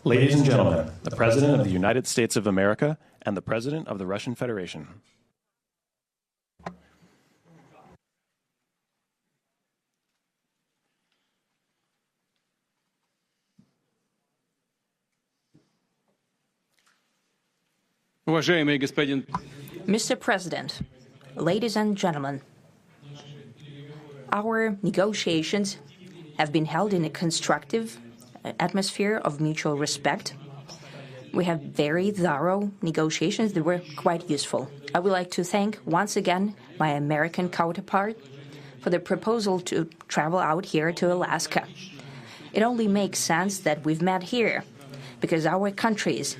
Ladies and gentlemen, the President of the United States of America and the President of the Russian Federation. Mr. President, ladies and gentlemen, our negotiations have been held in a constructive atmosphere of mutual respect. We have very thorough negotiations that were quite useful. I would like to thank once again my American counterpart for the proposal to travel out here to Alaska. It only makes sense that we've met here because our countries,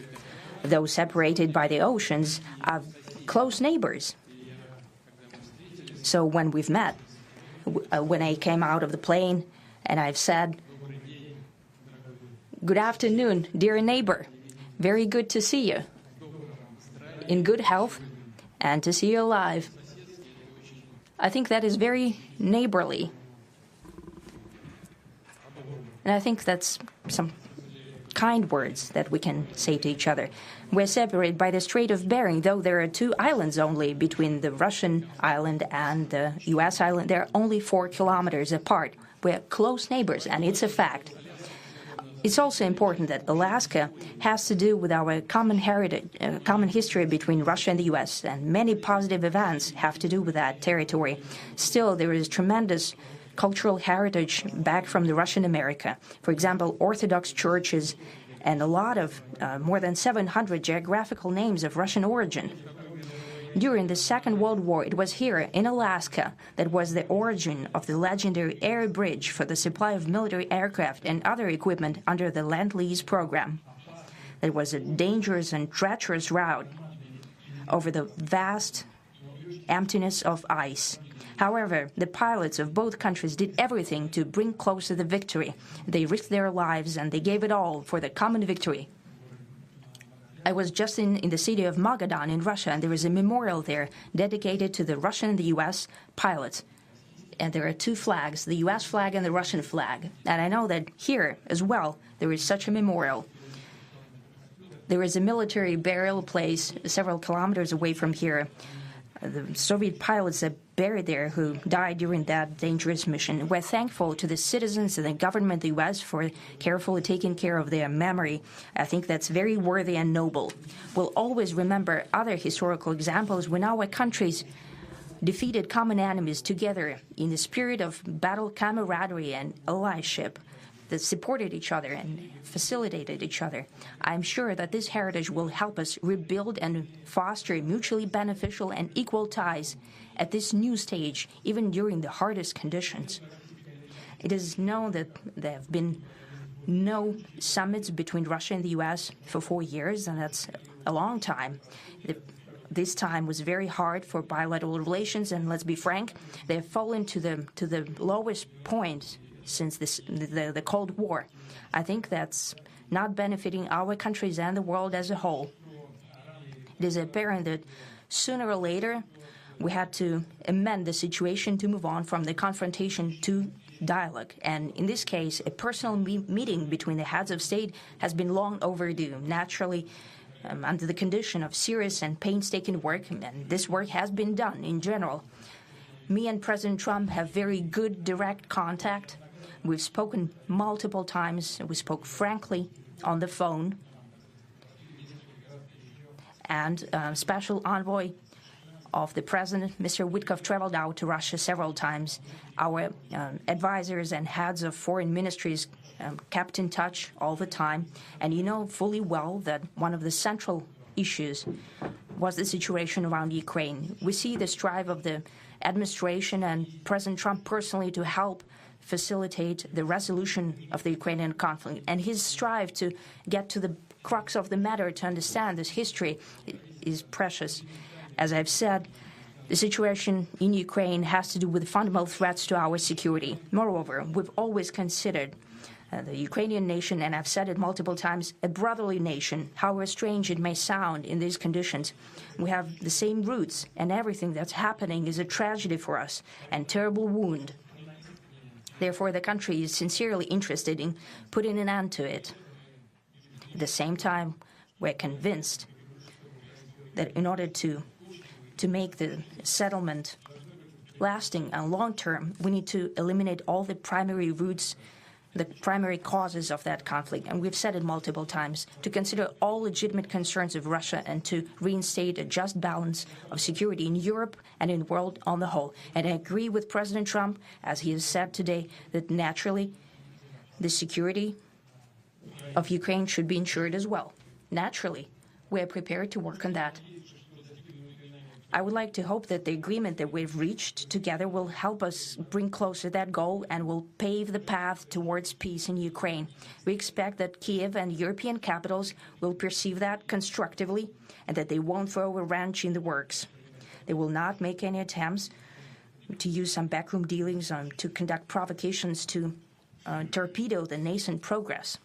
though separated by the oceans, are close neighbors. So when we've met, when I came out of the plane and I've said, "Good afternoon, dear neighbor. Very good to see you. In good health and to see you alive." I think that is very neighborly. And I think that's some kind words that we can say to each other. We're separated by the Strait of Bering, though there are 2 islands only between the Russian island and the U.S. island. They're only 4 kilometers apart. We're close neighbors, and it's a fact. It's also important that Alaska has to do with our common heritage, common history between Russia and the U.S., and many positive events have to do with that territory. Still, there is tremendous cultural heritage back from the Russian America. For example, Orthodox churches and a lot of more than 700 geographical names of Russian origin. During the Second World War, it was here in Alaska that was the origin of the legendary air bridge for the supply of military aircraft and other equipment under the Lend-Lease program. It was a dangerous and treacherous route over the vast emptiness of ice. However, the pilots of both countries did everything to bring closer the victory. They risked their lives and they gave it all for the common victory. I was just in the city of Magadan in Russia, and there is a memorial there dedicated to the Russian and the U.S. pilots. And there are 2 flags, the U.S. flag and the Russian flag. And I know that here as well there is such a memorial. There is a military burial place several kilometers away from here. The Soviet pilots are buried there who died during that dangerous mission. We're thankful to the citizens and the government of the U.S. for carefully taking care of their memory. I think that's very worthy and noble. We'll always remember other historical examples when our countries defeated common enemies together in the spirit of battle camaraderie and allyship that supported each other and facilitated each other. I'm sure that this heritage will help us rebuild and foster mutually beneficial and equal ties at this new stage, even during the hardest conditions. It is known that there have been no summits between Russia and the U.S. for 4 years, and that's a long time. This time was very hard for bilateral relations, and let's be frank, they have fallen to the lowest point since the Cold War. I think that's not benefiting our countries and the world as a whole. It is apparent that sooner or later we had to amend the situation to move on from the confrontation to dialogue. And in this case, a personal meeting between the heads of state has been long overdue. Naturally, under the condition of serious and painstaking work, and this work has been done in general. Me and President Trump have very good direct contact. We've spoken multiple times. We spoke frankly on the phone. And Special Envoy of the President, Mr. Witkoff, traveled out to Russia several times. Our advisors and heads of foreign ministries kept in touch all the time. And you know fully well that one of the central issues was the situation around Ukraine. We see the strive of the administration and President Trump personally to help facilitate the resolution of the Ukrainian conflict. And his strive to get to the crux of the matter, to understand this history, is precious. As I've said, the situation in Ukraine has to do with fundamental threats to our security. Moreover, we've always considered the Ukrainian nation, and I've said it multiple times, a brotherly nation, however strange it may sound in these conditions. We have the same roots, and everything that's happening is a tragedy for us and terrible wound. Therefore, the country is sincerely interested in putting an end to it. At the same time, we're convinced that in order to make the settlement lasting and long-term, we need to eliminate all the primary roots, the primary causes of that conflict. And we've said it multiple times, to consider all legitimate concerns of Russia and to reinstate a just balance of security in Europe and in the world on the whole. And I agree with President Trump, as he has said today, that naturally the security of Ukraine should be ensured as well. Naturally, we are prepared to work on that. I would like to hope that the agreement that we've reached together will help us bring closer that goal and will pave the path towards peace in Ukraine. We expect that Kiev and European capitals will perceive that constructively and that they won't throw a wrench in the works. They will not make any attempts to use some backroom dealings to conduct provocations to torpedo the nascent progress.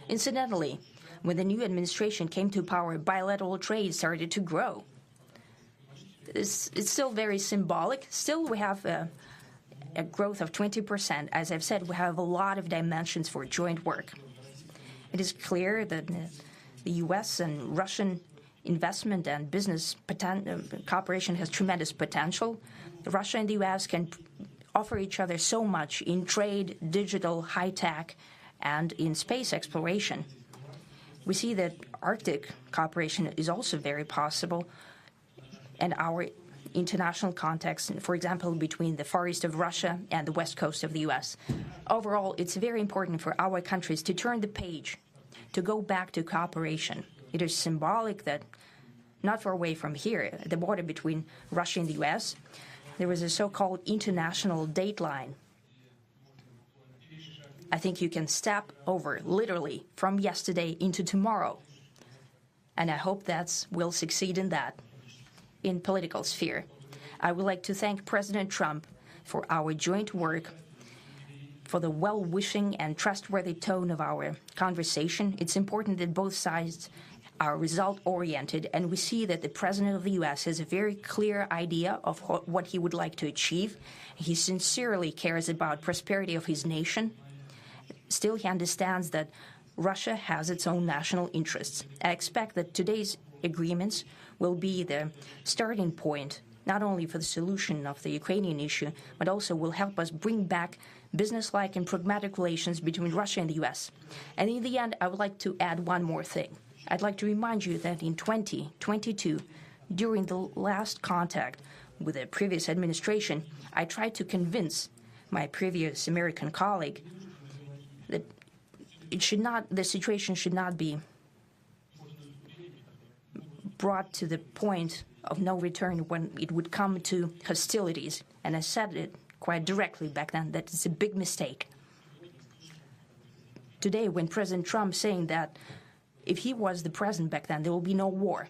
Incidentally, when the new administration came to power, bilateral trade started to grow. It's still very symbolic. Still, we have a growth of 20%. As I've said, we have a lot of dimensions for joint work. It is clear that the U.S. and Russian investment and business cooperation has tremendous potential. Russia and the U.S. can offer each other so much in trade, digital, high-tech, and in space exploration. We see that Arctic cooperation is also very possible, and our international context, for example, between the Far East of Russia and the West Coast of the U.S. Overall, it's very important for our countries to turn the page, to go back to cooperation. It is symbolic that not far away from here, at the border between Russia and the U.S., there was a so-called international date line. I think you can step over, literally, from yesterday into tomorrow. And I hope that we'll succeed in that, in political sphere. I would like to thank President Trump for our joint work, for the well-wishing and trustworthy tone of our conversation. It's important that both sides are result-oriented, and we see that the President of the U.S. has a very clear idea of what he would like to achieve. He sincerely cares about prosperity of his nation. Still, he understands that Russia has its own national interests. I expect that today's agreements will be the starting point, not only for the solution of the Ukrainian issue, but also will help us bring back business-like and pragmatic relations between Russia and the U.S. And in the end, I would like to add one more thing. I'd like to remind you that in 2022, during the last contact with the previous administration, I tried to convince my previous American colleague that the situation should not be brought to the point of no return when it would come to hostilities. And I said it quite directly back then that it's a big mistake. Today, when President Trump saying that if he was the president back then, there will be no war.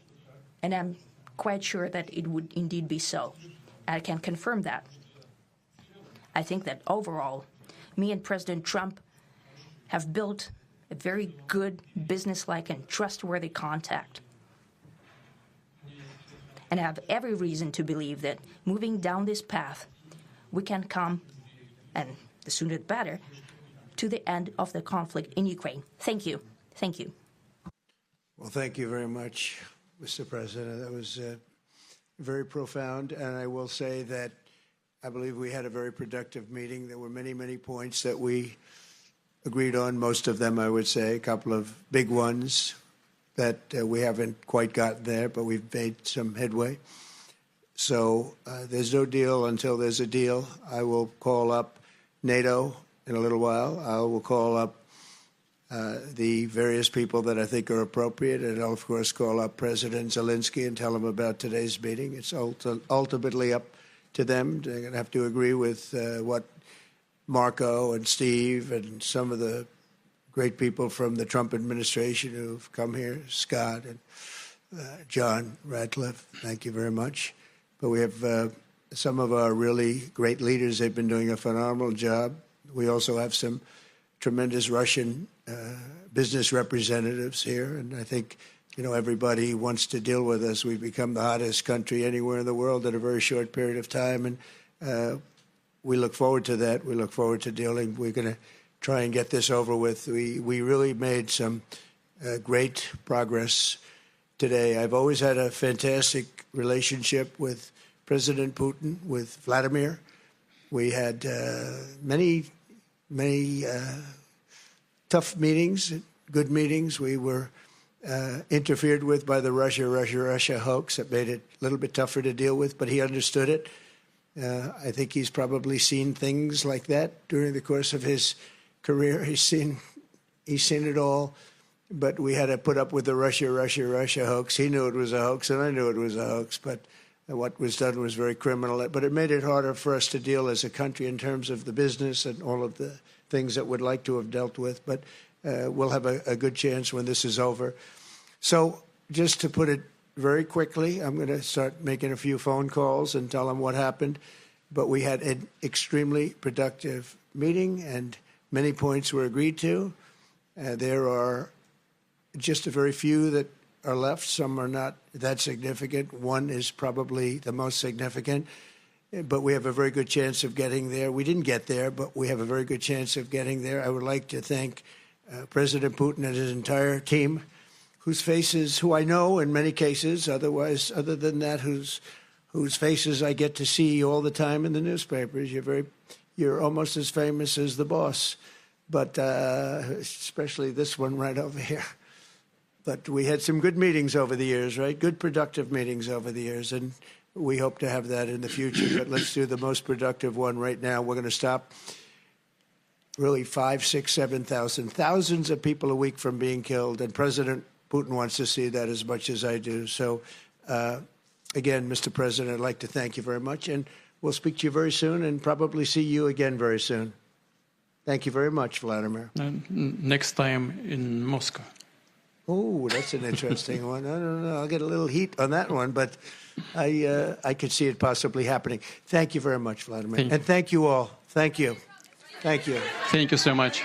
And I'm quite sure that it would indeed be so. I can confirm that. I think that overall, me and President Trump have built a very good, business-like and trustworthy contact. And I have every reason to believe that moving down this path, we can come, and the sooner the better, to the end of the conflict in Ukraine. Thank you. Thank you. Well, thank you very much, Mr. President. That was very profound, and I will say that I believe we had a very productive meeting. There were many, many points that we agreed on, most of them, I would say, a couple of big ones that we haven't quite gotten there, but we've made some headway. So there's no deal until there's a deal. I will call up NATO in a little while. I will call up the various people that I think are appropriate, and I'll, of course, call up President Zelensky and tell him about today's meeting. It's ultimately up to them. They're going to have to agree with what Marco and Steve and some of the great people from the Trump administration who've come here, Scott and John Radcliffe, thank you very much. But we have some of our really great leaders. They've been doing a phenomenal job. We also have some tremendous Russian business representatives here, and I think, you know, everybody wants to deal with us. We've become the hottest country anywhere in the world in a very short period of time, and we look forward to that. We look forward to dealing. We're going to try and get this over with. We really made some great progress today. I've always had a fantastic relationship with President Putin, with Vladimir. We had many tough meetings, good meetings. We were interfered with by the Russia hoax. That made it a little bit tougher to deal with, but he understood it. I think he's probably seen things like that during the course of his career. He's seen it all. But we had to put up with the Russia hoax. He knew it was a hoax, and I knew it was a hoax. But what was done was very criminal. But it made it harder for us to deal as a country in terms of the business and all of the things that we'd like to have dealt with. But we'll have a good chance when this is over. So just to put it very quickly, I'm going to start making a few phone calls and tell them what happened. But we had an extremely productive meeting, and many points were agreed to. There are just a very few that are left. Some are not that significant. One is probably the most significant, but we have a very good chance of getting there. We didn't get there, but we have a very good chance of getting there. I would like to thank President Putin and his entire team, whose faces, who I know in many cases, other than that, whose faces I get to see all the time in the newspapers. You're almost as famous as the boss, but especially this one right over here. But we had some good meetings over the years, right? Good, productive meetings over the years, and we hope to have that in the future. But let's do the most productive one right now. We're going to stop really 5, 6, 7,000, thousands of people a week from being killed, and President Putin wants to see that as much as I do. So, again, Mr. President, I'd like to thank you very much, and we'll speak to you very soon and probably see you again very soon. Thank you very much, Vladimir. Next time in Moscow. Oh, that's an interesting one. I don't know. I'll get a little heat on that one, but I could see it possibly happening. Thank you very much, Vladimir. And thank you all. Thank you. Thank you. Thank you so much.